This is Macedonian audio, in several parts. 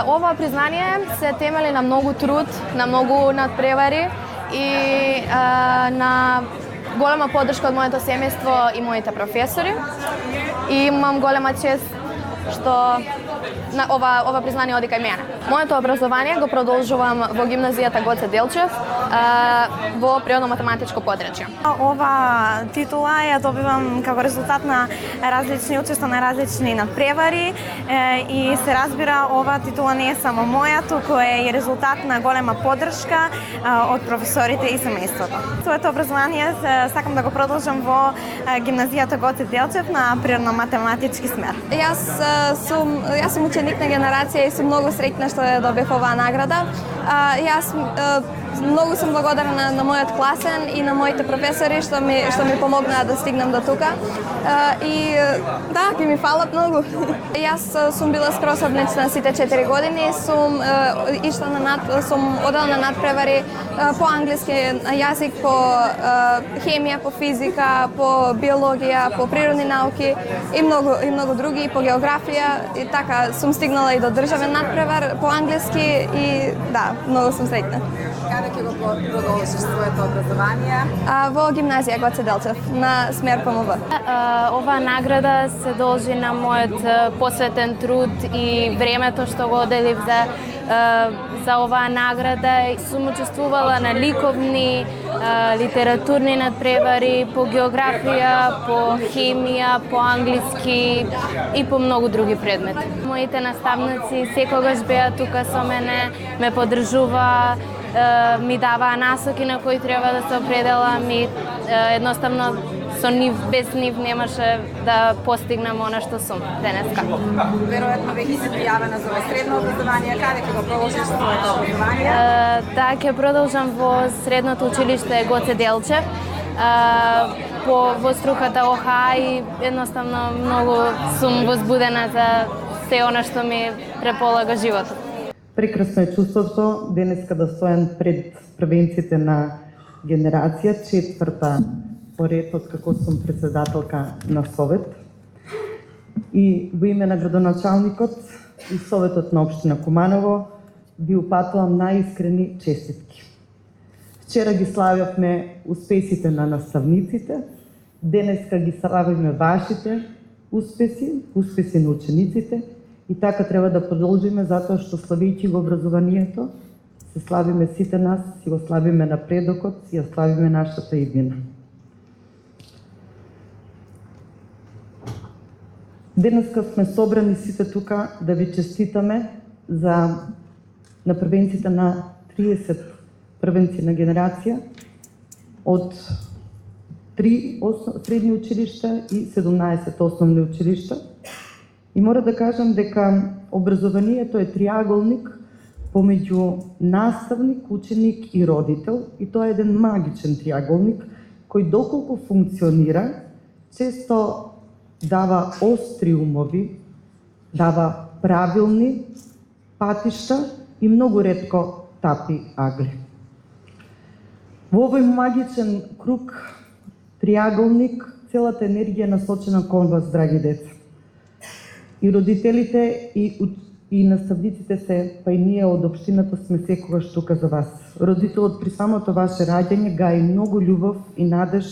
Ова признание се темели на многу труд, на многу надпревари и на голема поддршка од моето семејство и моите професори. И имам голема чест што ова признание оди кај мене. Моето образование го продолжувам во гимназијата Гоце Делчев во природно-математичко подрачје. Ова титула ја добивам како резултат на различни учества на различни надпревари и се разбира ова титула не е само моја, туку е и резултат на голема поддршка од професорите и семејството. Своето образование сакам да го продолжам во гимназијата Гоце Делчев на природно-математички смер. Јас сум ученик на генерација и сум многу среќна што ја добив оваа награда. Јас многу сум благодарна на мојот класен и на моите професори што ми помогнаа да стигнам до тука. И да, ќе ми фалат многу. Јас сум била скроз одлична сите 4 години, сум одела на надпревари по англиски јазик, по хемија, по физика, по биологија, по природни науки и многу други, по географија и така сум стигнала и до државен надпревар по англиски и да, многу сум среќна. Каде ќе го продолжиш своето образование? Во гимназија Гоце Делчев на смер ПМВ. Оваа награда се должи на мојот посветен труд и времето што го отделив за оваа награда. Сум учествувала на ликовни, литературни надпревари по географија, по хемија, по англиски и по многу други предмети. Моите наставници секогаш беа тука со мене, ме поддржуваа, ми даваа насоки на кои треба да се определам и едноставно со нив, без нив немаше да постигнам она што сум денеска. Веројатно веќе си пријавена за средно образование, каде ќе го продолжиш своето образование? Да, ќе продолжам во средното училиште Гоце Делчев, во струката ОХА и едноставно многу сум возбудена за се она што ми преполага животот. Прекрасно е чувството денеска да стојам пред првенците на генерација, четврта поред од како сум председателка на Совет. И во име на градоначалникот и Советот на општина Куманово ви упатувам најискрени честитки. Вчера ги славевме успесите на наставниците, денеска ги славиме вашите успеси на учениците. И така треба да продолжиме, затоа што славејќи го образованието, се славиме сите нас, си го славиме напредокот, си ја славиме нашата иднина. Денеска сме собрани сите тука да ви честитаме на првенците на 30 првенци на генерација од 3 средни училишта и 17 основни училишта. И мора да кажам дека образованието е триаголник помеѓу наставник, ученик и родител, и тоа е еден магичен триаголник кој доколку функционира, често дава остри умови, дава правилни патишта и многу ретко тапи агли. Во овој магичен круг, триаголник, целата енергија е насочена кон вас, драги деца. И родителите и наставниците се, па и ние од општината сме секогаш тука за вас. Родителот при самото ваше раѓање гаи многу љубов и надеж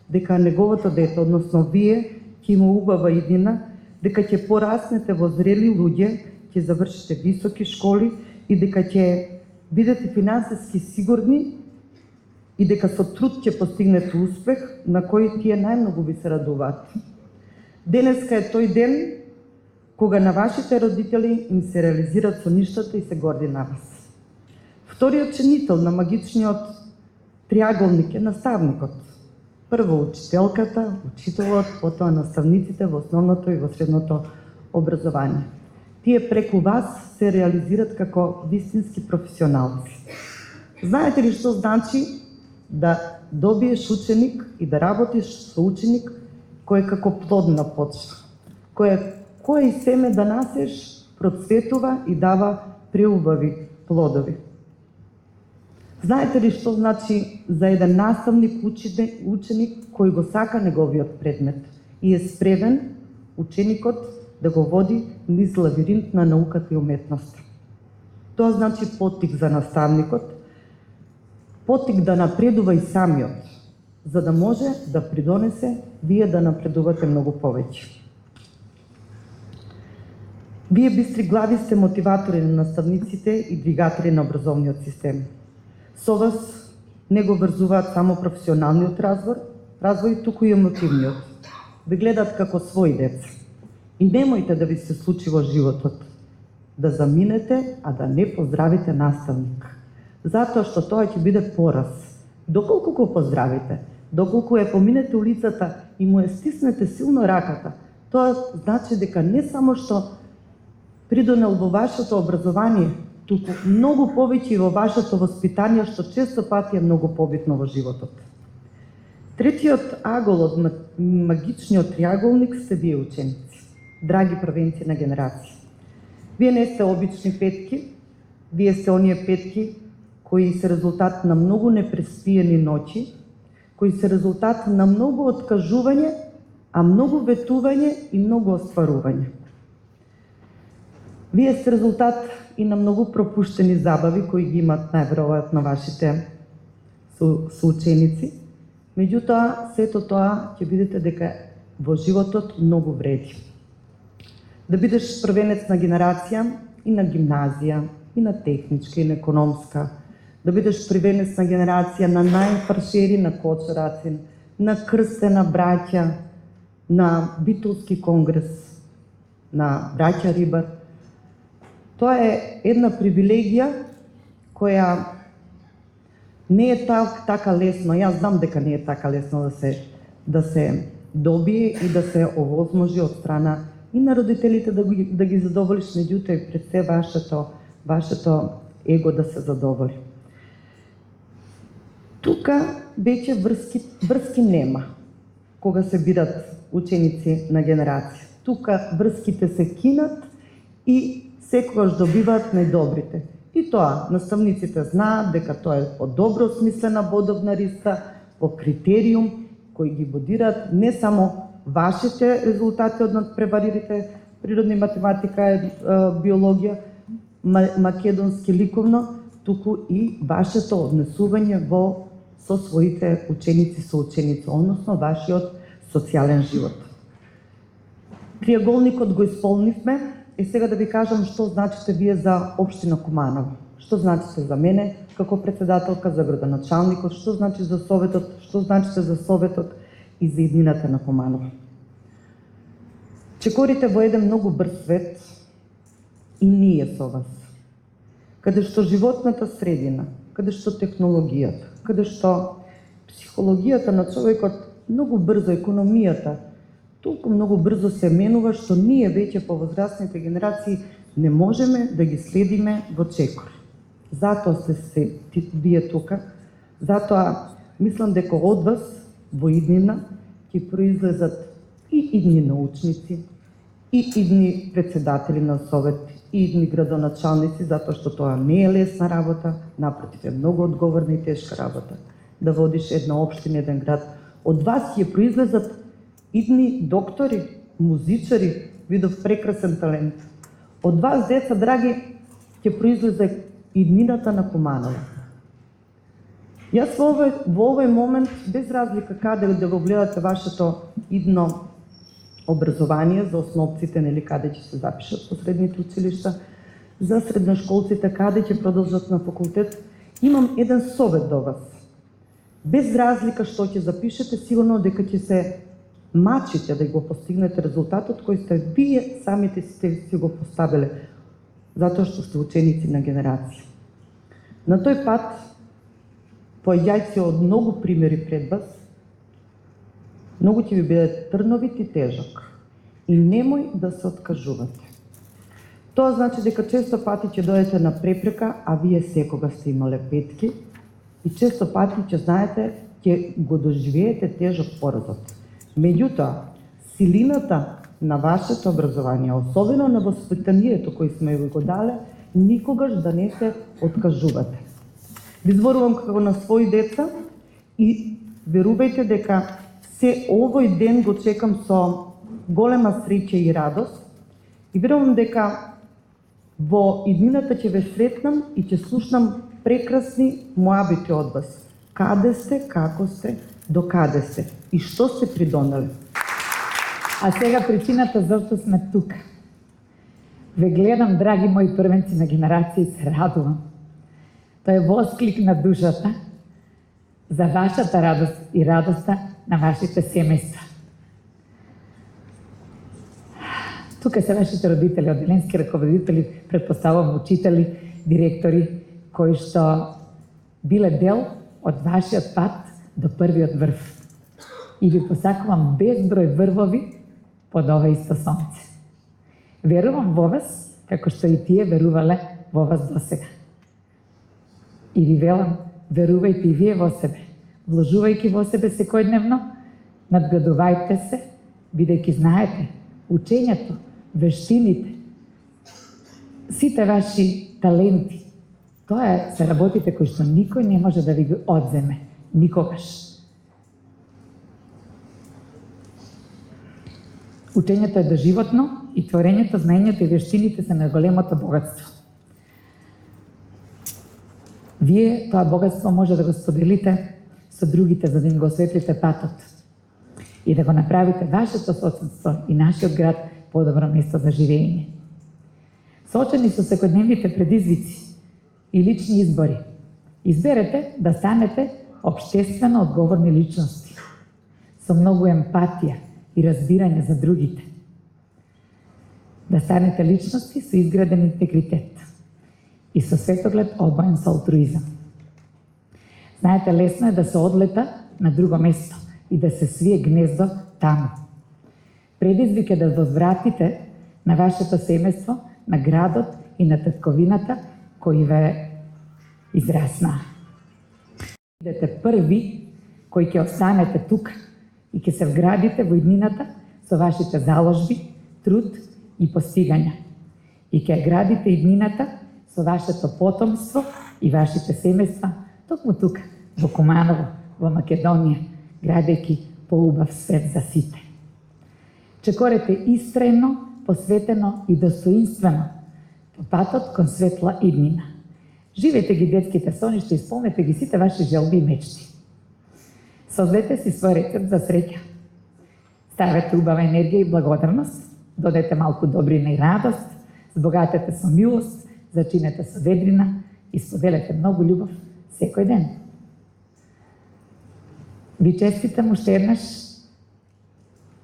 дека неговото дете, односно вие, ќе има убава иднина, дека ќе пораснете во зрели луѓе, ќе завршите високи школи и дека ќе бидете финансиски сигурни и дека со труд ќе постигнете успех на кој тие најмногу ви се радуваат. Денеска е тој ден кога на вашите родители им се реализираат соништата и се горди на вас. Вториот чинител на магичниот триаголник е наставникот. Прво учителката, учителот, потоа наставниците во основното и во средното образование. тие преку вас се реализират како вистински професионалци. Знаете ли што значи да добиеш ученик и да работиш со ученик кој е како плодна почва, кој и семе да насеш, процветува и дава преубави плодови. Знаете ли што значи за еден наставник ученик кој го сака неговиот предмет и е спремен ученикот да го води низ лавиринт на науката и уметноста? Тоа значи поттик за наставникот, поттик да напредува и самиот, за да може да придонесе вие да напредувате многу повеќе. Вие бистри глави сте мотиватори на наставниците и двигатели на образовниот систем. Со вас не го врзуваат само професионалниот развој, туку и емотивниот. Ви гледат како своји деца. И немојте да ви се случи во животот да заминете, а да не поздравите наставник. Затоа што тоа ќе биде пораз. Доколку го поздравите, доколку ја поминете улицата и му ја стиснете силно раката, тоа значи дека не само што придонел во вашето образование, туку многу повеќе и во вашето воспитание, што често пати е многу побитно во животот. Третиот агол од магичниот триаголник сте вие ученици, драги првенци на генерација. Вие не сте обични петки, вие сте оние петки кои се резултат на многу непреспиени ноќи, кои се резултат на многу откажување, а многу ветување и многу остварување. Вие сте резултат и на многу пропуштени забави кои ги имат најверојатно вашите соученици. Меѓутоа, сето тоа ќе видите дека во животот многу вреди. Да бидеш првенец на генерација и на гимназија, и на техничка, и на економска, да бидеш првенец на генерација на најфаршери на Кочурацин, на крстена браќа, на Битолски конгрес, на браќа Рибар. Тоа е една привилегија која не е така лесно. Јас знам дека не е така лесно да се добие и да се овозможи од страна и на родителите да ги задоволиш, меѓутоа и пред се вашето его да се задоволи. Тука веќе врски нема кога се бират ученици на генерација. Тука врските се кинат и секогаш добиваат најдобрите. И тоа, наставниците знаат дека тоа е по добро смислена бодовна риста, по критериум кои ги бодираат не само вашите резултати од надпреварите природна математика, биологија, македонски ликовно, туку и вашето однесување со своите ученици, соученици, односно вашиот социјален живот. Триаголникот го исполнивме. И сега да ви кажам што значите вие за општина Куманово, што значите за мене како председателка, за градоначалникот, што значи за советот, што значите за советот и за иднината на Куманово. Чекорите во еден многу брз свет и ние со вас, каде што животната средина, каде што технологијата, каде што психологијата на човекот многу брзо, економијата, толку многу брзо се менува, што ние веќе по возрастните генерации не можеме да ги следиме во чекор. Затоа сте вие тука, затоа мислам дека од вас во иднина ќе произлезат и идни научници, и идни председатели на совет, и идни градоначалници, затоа што тоа не е лесна работа, напротив е многу одговорна и тешка работа. Да водиш една општина, еден град. Од вас ќе произлезат идни доктори, музичари, видов прекрасен талент. Од вас, деца драги, ќе произлезе иднината на Куманово. Јас во овој момент, без разлика каде да го гледате вашето идно образование, за основците, нели, каде ќе се запишат по средните училишта, за средношколците, каде ќе продолжат на факултет, имам еден совет до вас. Без разлика што ќе запишете, сигурно дека ќе се мачите да го постигнете резултатот кој сте вие самите си го поставиле, затоа што сте ученици на генерација. На тој пат, поаѓајте од многу примери пред вас, многу ќе ви биде трновит и тежок. И немој да се откажувате. Тоа значи дека често пати ќе дојдете на препрека, а вие секога сте имале петки и често пати ќе знаете, ќе го доживеете тежок поразот. Меѓутоа, силината на вашето образование, особено на воспитанието кој сме ви го дале, никогаш да не се откажувате. Ви зборувам како на своји деца и верувајте дека се овој ден го чекам со голема среќа и радост и верувам дека во иднината ќе ве сретнам и ќе слушнам прекрасни моабити од вас. Каде сте, како сте, до каде сте и што сте придонели. А сега причината зашто сме тука. Ве гледам, драги мои првенци на генерација, и се радувам. Тоа е восклик на душата за вашата радост и радоста на вашите семејства. Тука се вашите родители, одделенски раководители, предпоставувам учители, директори, кои што биле дел од вашиот пат до првиот врв. И ви посакувам безброј врвови под ова исто сонце. Верувам во вас, како што и тие верувале во вас досега. И ви велам, верувајте и вие во себе, вложувајќи во себе секојдневно, надградувајте се, бидејќи знаете, учењето, вештините, сите ваши таленти, тоа се работите кои што никој не може да ви го одземе, никогаш. Учењето е доживотно и творењето, знаењето и вештините се најголемото богатство. Вие тоа богатство може да го споделите со другите за да им го осветлите патот и да го направите вашето соседство и нашиот град подобро место за живење. Соочени со секојдневните предизвици и лични избори, изберете да станете општествено одговорни личности со многу емпатија и разбирање за другите. Да станете личности со изграден интегритет и со светоглед обоен со алтруизам. Знаете, лесно е да се одлета на друго место и да се свие гнездо таму. Предизвик е да возвратите на вашето семејство, на градот и на татковината кои ве израснаа. Бидете први кои ќе останете тука и ќе се вградите во иднината со вашите заложби, труд и постигања. И ќе градите иднината со вашето потомство и вашите семејства токму тука, во Куманово, во Македонија, градејќи поубав свет за сите. Чекорете истрено, посветено и достоинствено по патот кон светла иднина. Живете ги детските соништа, исполнете ги сите ваши желби и мечти. Создете си свој рецепт за среќа. Ставете убава енергија и благодарност, додете малку добрина и радост, збогатете со милост, зачинете со ведрина и споделете многу љубов секој ден. Ви честитам уште еднаш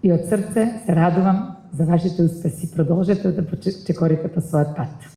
и од срце се радувам за вашите успеси. Продолжете да чекорите по својот пат.